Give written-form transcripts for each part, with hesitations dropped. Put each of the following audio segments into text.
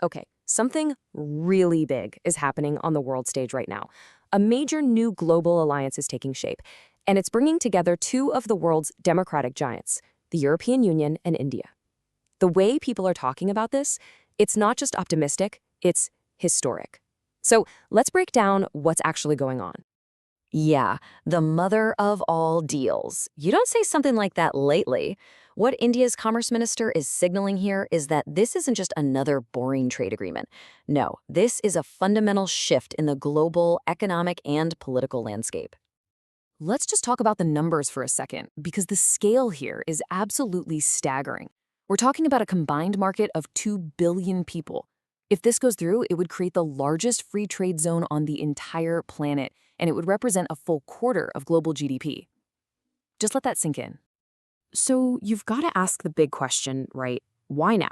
Okay, something really big is happening on the world stage right now. A major new global alliance is taking shape, and it's bringing together two of the world's democratic giants, the European Union and India. The way people are talking about this, it's not just optimistic, it's historic. So let's break down what's actually going on. Yeah, the mother of all deals. You don't say something like that lately. What India's commerce minister is signaling here is that this isn't just another boring trade agreement. No, this is a fundamental shift in the global economic and political landscape. Let's just talk about the numbers for a second, because the scale here is absolutely staggering. We're talking about a combined market of 2 billion people. If this goes through, it would create the largest free trade zone on the entire planet, and it would represent a full quarter of global GDP. Just let that sink in. So you've got to ask the big question, right? Why now?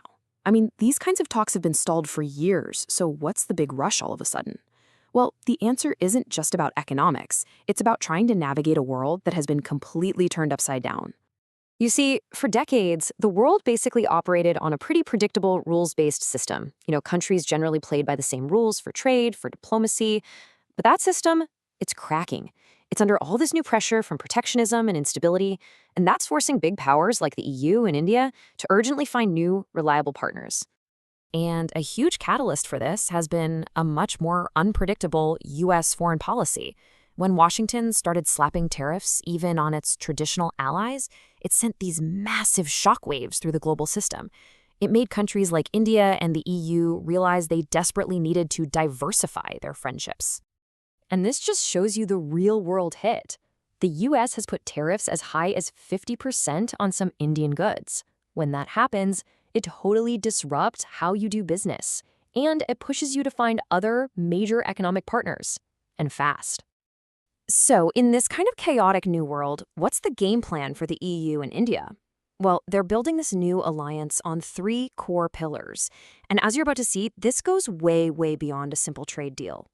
I mean, these kinds of talks have been stalled for years, so what's the big rush all of a sudden? Well, the answer isn't just about economics. It's about trying to navigate a world that has been completely turned upside down. You see, for decades, the world basically operated on a pretty predictable rules-based system. Countries generally played by the same rules for trade, for diplomacy. But that system, it's cracking. It's under all this new pressure from protectionism and instability, and that's forcing big powers like the EU and India to urgently find new, reliable partners. And a huge catalyst for this has been a much more unpredictable U.S. foreign policy. When Washington started slapping tariffs even on its traditional allies, it sent these massive shockwaves through the global system. It made countries like India and the EU realize they desperately needed to diversify their friendships. And this just shows you the real-world hit. The U.S. has put tariffs as high as 50% on some Indian goods. When that happens, it totally disrupts how you do business, and it pushes you to find other major economic partners, and fast. So, in this kind of chaotic new world, what's the game plan for the EU and India? Well, they're building this new alliance on three core pillars. And as you're about to see, this goes way, way beyond a simple trade deal.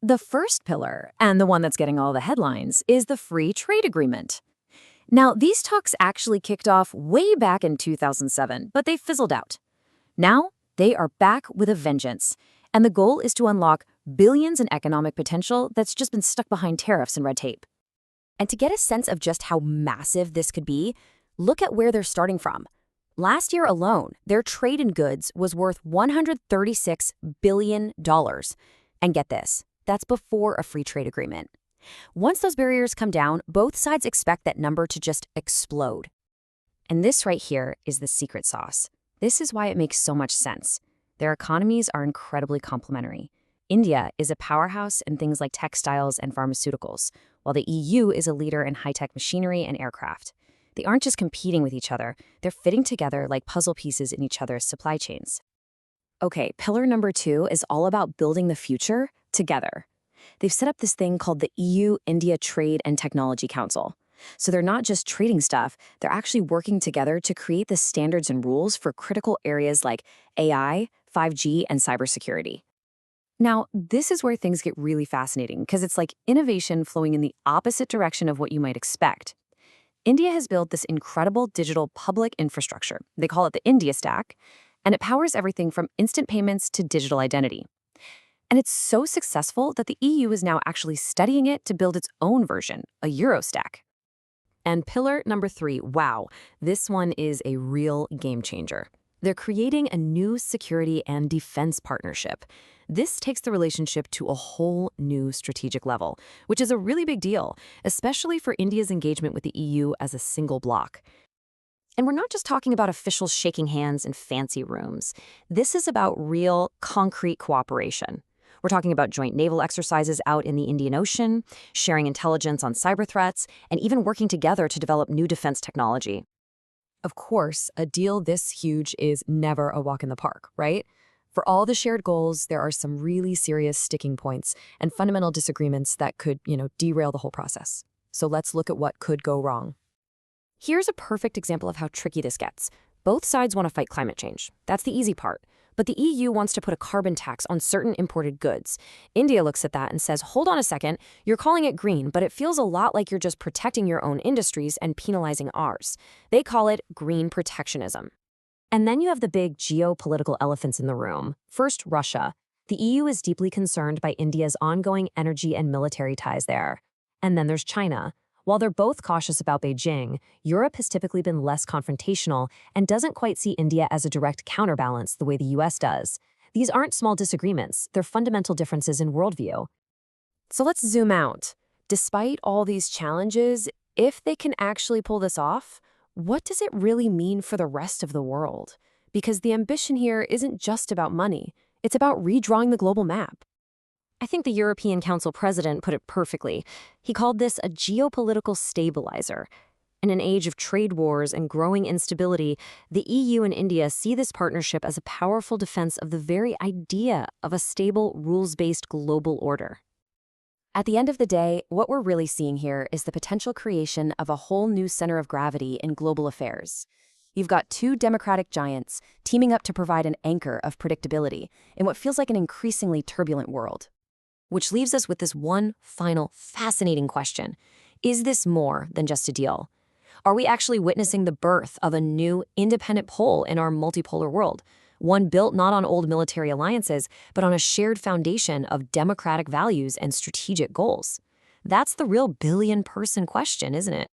The first pillar, and the one that's getting all the headlines, is the free trade agreement. Now, these talks actually kicked off way back in 2007, but they fizzled out. Now, they are back with a vengeance, and the goal is to unlock billions in economic potential that's just been stuck behind tariffs and red tape. And to get a sense of just how massive this could be, look at where they're starting from. Last year alone, their trade in goods was worth $136 billion. And get this, that's before a free trade agreement. Once those barriers come down, both sides expect that number to just explode. And this right here is the secret sauce. This is why it makes so much sense. Their economies are incredibly complementary. India is a powerhouse in things like textiles and pharmaceuticals, while the EU is a leader in high-tech machinery and aircraft. They aren't just competing with each other, they're fitting together like puzzle pieces in each other's supply chains. Okay, pillar number 2 is all about building the future together. They've set up this thing called the EU-India Trade and Technology Council. So they're not just trading stuff, they're actually working together to create the standards and rules for critical areas like AI, 5G, and cybersecurity. Now, this is where things get really fascinating because it's like innovation flowing in the opposite direction of what you might expect. India has built this incredible digital public infrastructure. They call it the India Stack, and it powers everything from instant payments to digital identity. And it's so successful that the EU is now actually studying it to build its own version, a Eurostack. And pillar number 3, wow, this one is a real game changer. They're creating a new security and defense partnership. This takes the relationship to a whole new strategic level, which is a really big deal, especially for India's engagement with the EU as a single bloc. And we're not just talking about officials shaking hands in fancy rooms. This is about real, concrete cooperation. We're talking about joint naval exercises out in the Indian Ocean, sharing intelligence on cyber threats, and even working together to develop new defense technology. Of course, a deal this huge is never a walk in the park, right? For all the shared goals, there are some really serious sticking points and fundamental disagreements that could, derail the whole process. So let's look at what could go wrong. Here's a perfect example of how tricky this gets. Both sides want to fight climate change. That's the easy part. But the EU wants to put a carbon tax on certain imported goods. India looks at that and says, hold on a second, you're calling it green, but it feels a lot like you're just protecting your own industries and penalizing ours. They call it green protectionism. And then you have the big geopolitical elephants in the room. First, Russia. The EU is deeply concerned by India's ongoing energy and military ties there. And then there's China. While they're both cautious about Beijing, Europe has typically been less confrontational and doesn't quite see India as a direct counterbalance the way the US does. These aren't small disagreements, they're fundamental differences in worldview. So let's zoom out. Despite all these challenges, if they can actually pull this off, what does it really mean for the rest of the world? Because the ambition here isn't just about money, it's about redrawing the global map. I think the European Council president put it perfectly. He called this a geopolitical stabilizer. In an age of trade wars and growing instability, the EU and India see this partnership as a powerful defense of the very idea of a stable, rules-based global order. At the end of the day, what we're really seeing here is the potential creation of a whole new center of gravity in global affairs. You've got two democratic giants teaming up to provide an anchor of predictability in what feels like an increasingly turbulent world. Which leaves us with this one final fascinating question. Is this more than just a deal? Are we actually witnessing the birth of a new independent pole in our multipolar world? One built not on old military alliances, but on a shared foundation of democratic values and strategic goals. That's the real billion-person question, isn't it?